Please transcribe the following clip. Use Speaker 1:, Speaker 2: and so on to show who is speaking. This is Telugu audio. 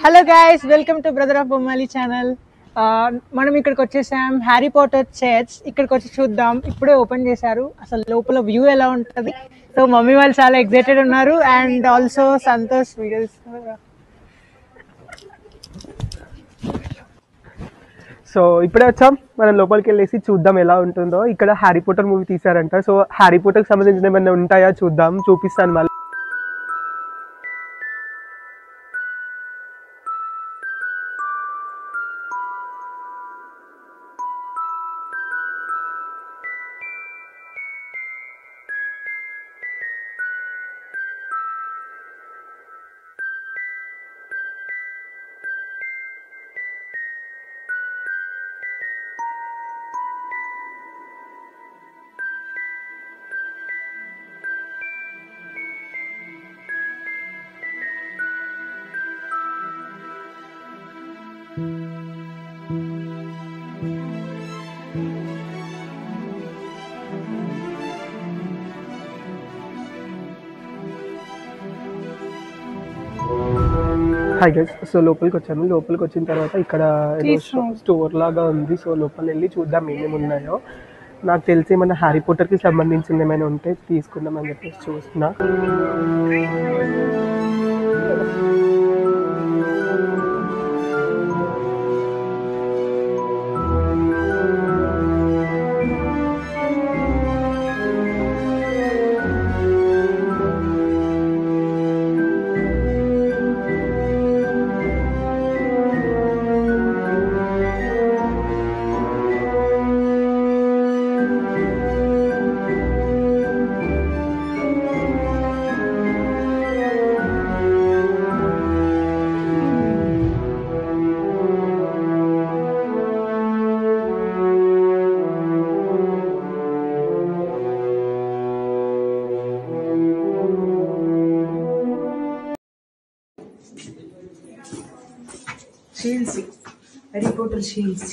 Speaker 1: Hello guys, welcome to brother of Bommali channel. మనం ఇక్కడికి వచ్చేసాం. హ్యారీ పాటర్ చైర్స్ ఇక్కడికి వచ్చి చూద్దాం. ఇప్పుడే ఓపెన్ చేశారు. అసలు లోపల వ్యూ ఎలా ఉంటుంది. సో మమ్మీ వాళ్ళు చాలా ఎక్సైటెడ్ ఉన్నారు. And also Santosh videos.
Speaker 2: So ఇప్పుడే వచ్చాం. మనం లోపలికి వెళ్ళేసి చూద్దాం ఎలా ఉంటుందో. ఇక్కడ హ్యారీ పాటర్ మూవీ తీసారంట. సో హ్యారీ పాటర్కి సంబంధించిన ఏమైనా ఉంటాయా చూద్దాం, చూపిస్తాను మళ్ళీ. హాయ్ గైస్, సో లోపలికి వచ్చాము. లోపలికి వచ్చిన తర్వాత ఇక్కడ ఏదో స్టోర్ లాగా ఉంది. సో లోపల వెళ్ళి చూద్దాం ఏమేమి ఉన్నాయో. నాకు తెలిసి ఏమైనా హ్యారీ పాటర్కి సంబంధించింది ఏమైనా ఉంటే తీసుకుందాం అని చెప్పేసి చూస్తున్నా.
Speaker 3: Shields, Harry Potter shields.